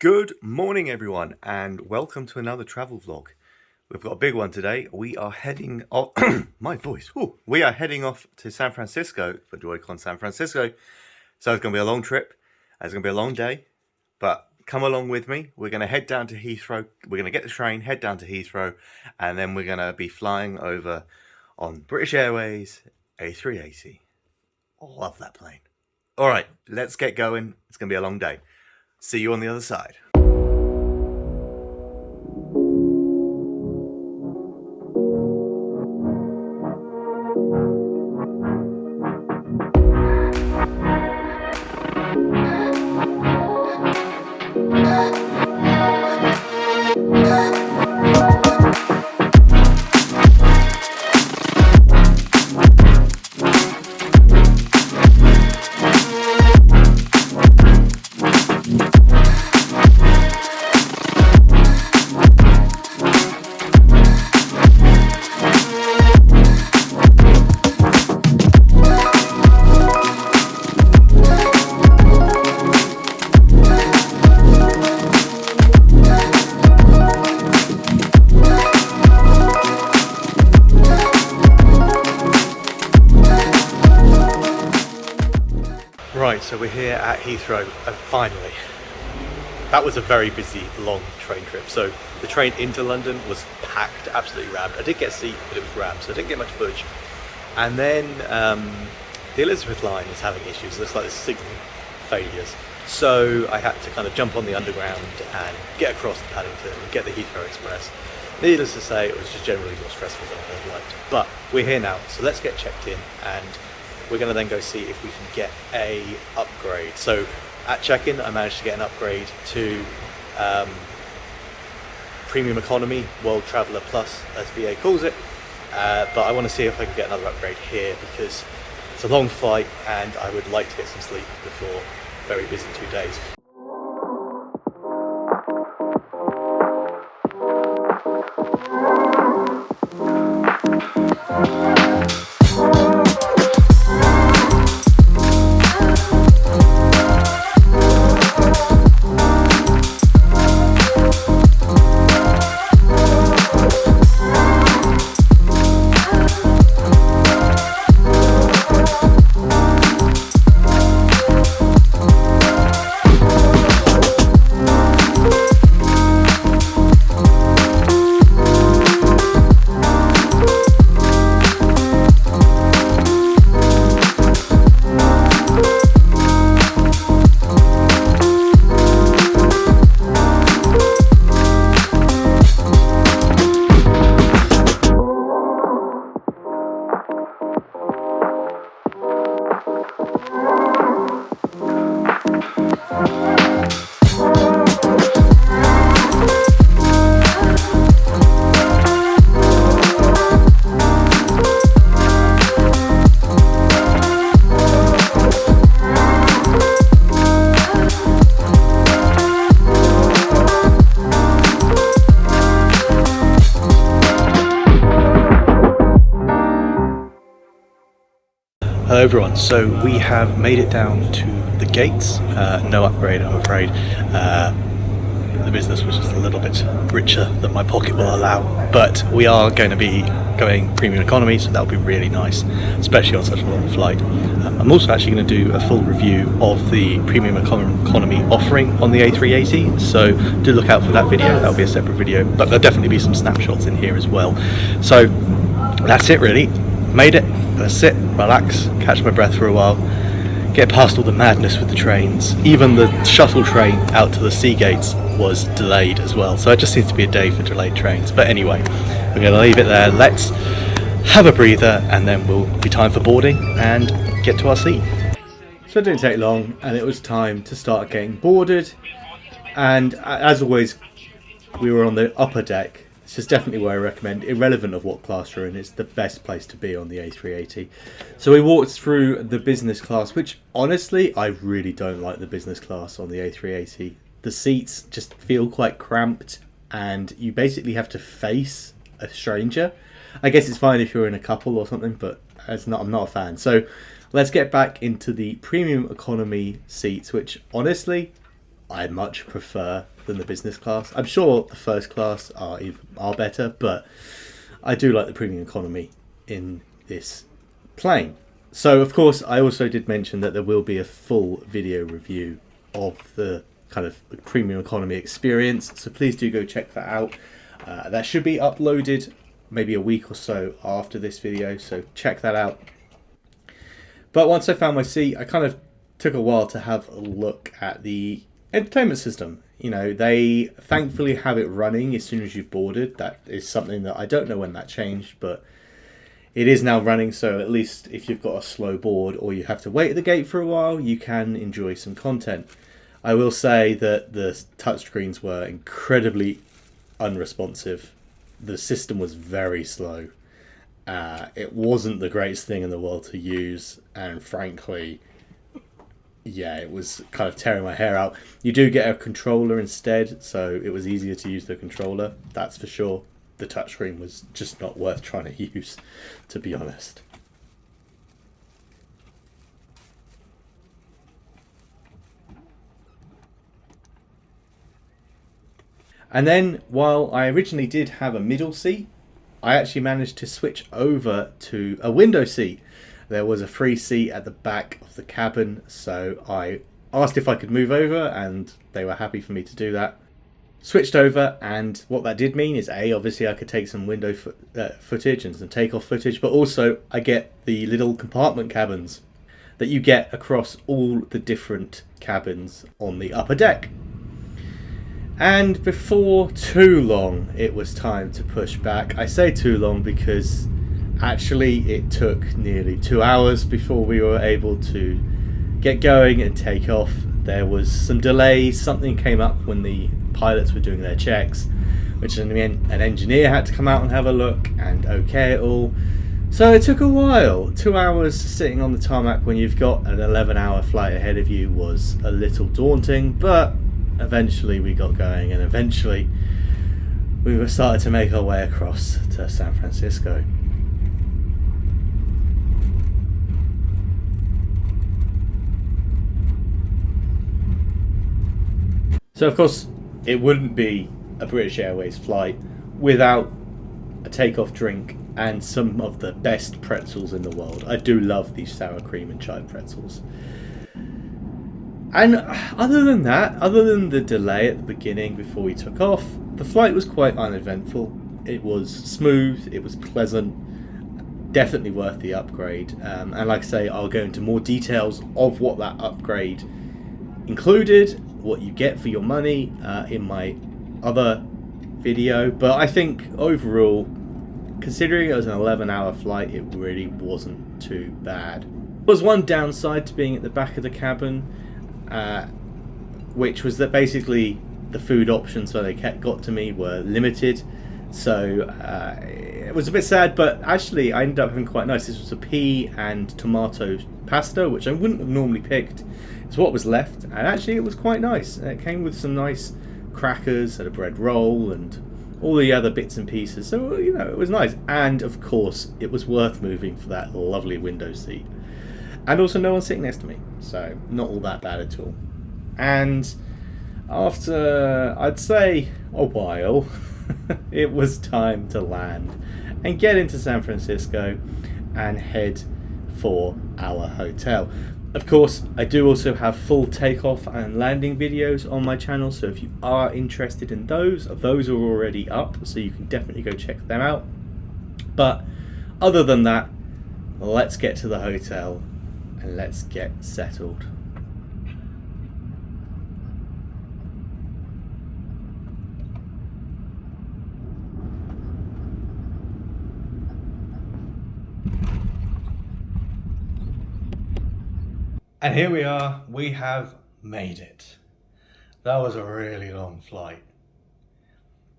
Good morning, everyone, and welcome to another travel vlog. We've got a big one today. We are heading off. My voice. Ooh. We are heading off to San Francisco for Droidcon San Francisco. So it's going to be a long trip. It's going to be a long day, but come along with me. We're going to head down to Heathrow. We're going to get the train, head down to Heathrow, and then we're going to be flying over on British Airways A380. Love that plane. All right, let's get going. It's going to be a long day. See you on the other side. Right, so we're here at Heathrow, and finally. That was a very busy, long train trip. So the train into London was packed, absolutely rammed. I did get a seat, but it was rammed, so I didn't get much footage. And then the Elizabeth line is having issues. It looks like there's signal failures. So I had to kind of jump on the underground and get across to Paddington and get the Heathrow Express. Needless to say, it was just generally more stressful than I'd liked. But we're here now, so let's get checked in, and we're going to then go see if we can get a upgrade. So at check-in, I managed to get an upgrade to Premium Economy, World Traveller Plus, as BA calls it. But I want to see if I can get another upgrade here because it's a long flight and I would like to get some sleep before a very busy 2 days. Hello everyone, so we have made it down to the gates. No upgrade, I'm afraid. The business was just a little bit richer than my pocket will allow, but we are going to be going Premium Economy, so that'll be really nice, especially on such a long flight. I'm also actually going to do a full review of the Premium Economy offering on the A380, so do look out for that video. That'll be a separate video, but there'll definitely be some snapshots in here as well. So that's it really. Made it. Gonna sit, relax, catch my breath for a while, get past all the madness with the trains. Even the shuttle train out to the sea gates was delayed as well, so it just seems to be a day for delayed trains. But anyway, we're going to leave it there. Let's have a breather and then we'll be time for boarding and get to our seat. So it didn't take long and it was time to start getting boarded, and as always we were on the upper deck. This is definitely where I recommend, irrelevant of what class you're in, it's the best place to be on the A380. So we walked through the business class, which honestly, I really don't like the business class on the A380. The seats just feel quite cramped and you basically have to face a stranger. I guess it's fine if you're in a couple or something, but I'm not a fan. So let's get back into the premium economy seats, which honestly, I much prefer than the business class. I'm sure the first class are better, but I do like the premium economy in this plane. So, of course, I also did mention that there will be a full video review of the kind of premium economy experience. So please do go check that out. That should be uploaded maybe a week or so after this video, so check that out. But once I found my seat, I kind of took a while to have a look at the entertainment system. You know, they thankfully have it running as soon as you've boarded. That is something that I don't know when that changed, but it is now running, so at least if you've got a slow board or you have to wait at the gate for a while, you can enjoy some content. I will say that the touchscreens were incredibly unresponsive. The system was very slow. It wasn't the greatest thing in the world to use, and frankly, yeah, it was kind of tearing my hair out. You do get a controller instead, so it was easier to use the controller, that's for sure. The touchscreen was just not worth trying to use, to be honest. And then, while I originally did have a middle seat, I actually managed to switch over to a window seat. There was a free seat at the back of the cabin, so I asked if I could move over, and they were happy for me to do that. Switched over, and what that did mean is obviously I could take some window footage and some takeoff footage, but also I get the little compartment cabins that you get across all the different cabins on the upper deck. And before too long, it was time to push back. I say too long because actually it took nearly 2 hours before we were able to get going and take off. There was some delays. Something came up when the pilots were doing their checks, which an engineer had to come out and have a look and okay it all. So it took a while. 2 hours sitting on the tarmac when you've got an 11-hour flight ahead of you was a little daunting, but eventually we got going, and eventually we were starting to make our way across to San Francisco. So of course it wouldn't be a British Airways flight without a takeoff drink and some of the best pretzels in the world. I do love these sour cream and chive pretzels. And other than that, other than the delay at the beginning before we took off, the flight was quite uneventful. It was smooth, it was pleasant, definitely worth the upgrade. And like I say, I'll go into more details of what that upgrade included, what you get for your money in my other video. But I think overall, considering it was an 11-hour flight, it really wasn't too bad. There was one downside to being at the back of the cabin, which was that basically the food options that they got to me were limited. So it was a bit sad, but actually I ended up having quite nice. This was a pea and tomato pasta, which I wouldn't have normally picked. It's what was left, and actually it was quite nice. It came with some nice crackers and a bread roll and all the other bits and pieces. So, you know, it was nice. And of course, it was worth moving for that lovely window seat. And also no one sitting next to me, so not all that bad at all. And after, I'd say, a while, it was time to land and get into San Francisco and head for our hotel. Of course, I do also have full takeoff and landing videos on my channel, so if you are interested in those are already up, so you can definitely go check them out. But other than that, let's get to the hotel and let's get settled. And here we are, we have made it. That was a really long flight.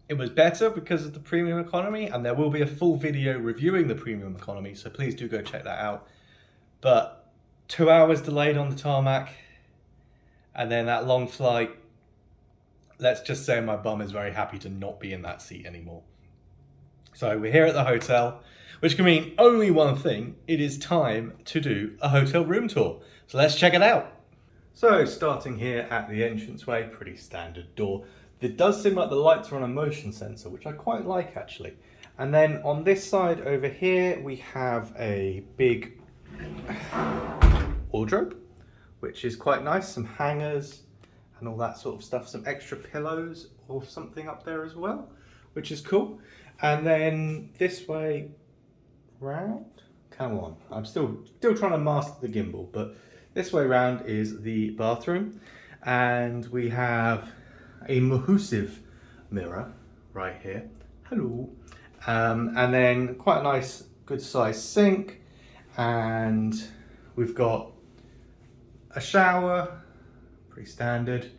It was better because of the premium economy, and there will be a full video reviewing the premium economy, so please do go check that out. But 2 hours delayed on the tarmac, and then that long flight, let's just say my bum is very happy to not be in that seat anymore. So we're here at the hotel, which can mean only one thing. It is time to do a hotel room tour. So let's check it out. So starting here at the entranceway, pretty standard door. It does seem like the lights are on a motion sensor, which I quite like actually. And then on this side over here, we have a big wardrobe, which is quite nice. Some hangers and all that sort of stuff. Some extra pillows or something up there as well, which is cool. And then this way round, come on, I'm still trying to master the gimbal, but this way round is the bathroom, and we have a massive mirror right here. Hello. And then quite a nice, good sized sink, and we've got a shower, pretty standard,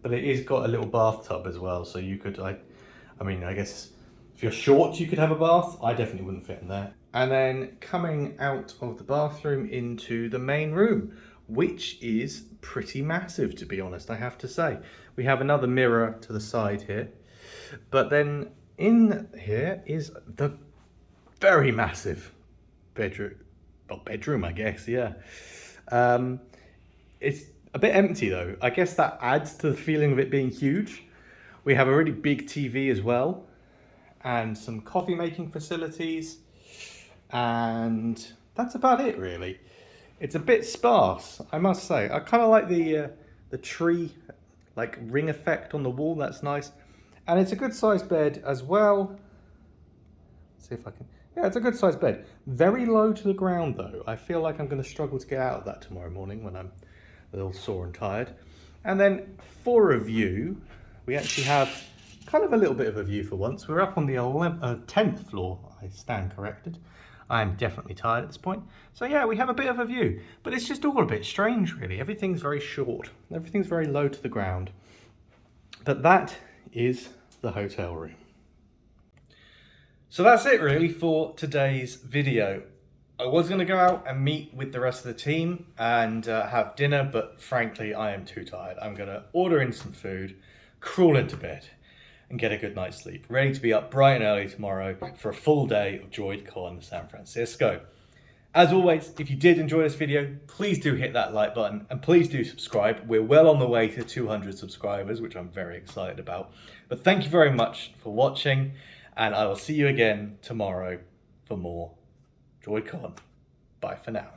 but it is got a little bathtub as well, so you could, I mean, I guess if you're short, you could have a bath. I definitely wouldn't fit in there. And then coming out of the bathroom into the main room, which is pretty massive, to be honest, I have to say. We have another mirror to the side here, but then in here is the very massive bedroom. Well, bedroom, I guess, yeah. It's a bit empty though. I guess that adds to the feeling of it being huge. We have a really big TV as well, and some coffee making facilities, and that's about it really. It's a bit sparse, I must say. I kind of like the tree, like ring effect on the wall. That's nice, and it's a good sized bed as well. Let's see if I can. Yeah, it's a good sized bed. Very low to the ground though. I feel like I'm going to struggle to get out of that tomorrow morning when I'm a little sore and tired. And then for a view, we actually have kind of a little bit of a view for once. We're up on the 10th floor. I stand corrected. I am definitely tired at this point. So yeah, we have a bit of a view, but it's just all a bit strange really. Everything's very short. Everything's very low to the ground. But that is the hotel room. So that's it really for today's video. I was going to go out and meet with the rest of the team and have dinner, but frankly, I am too tired. I'm going to order in some food, crawl into bed, and get a good night's sleep. Ready to be up bright and early tomorrow for a full day of Droidcon San Francisco. As always, if you did enjoy this video, please do hit that like button and please do subscribe. We're well on the way to 200 subscribers, which I'm very excited about. But thank you very much for watching, and I will see you again tomorrow for more Droidcon. Bye for now.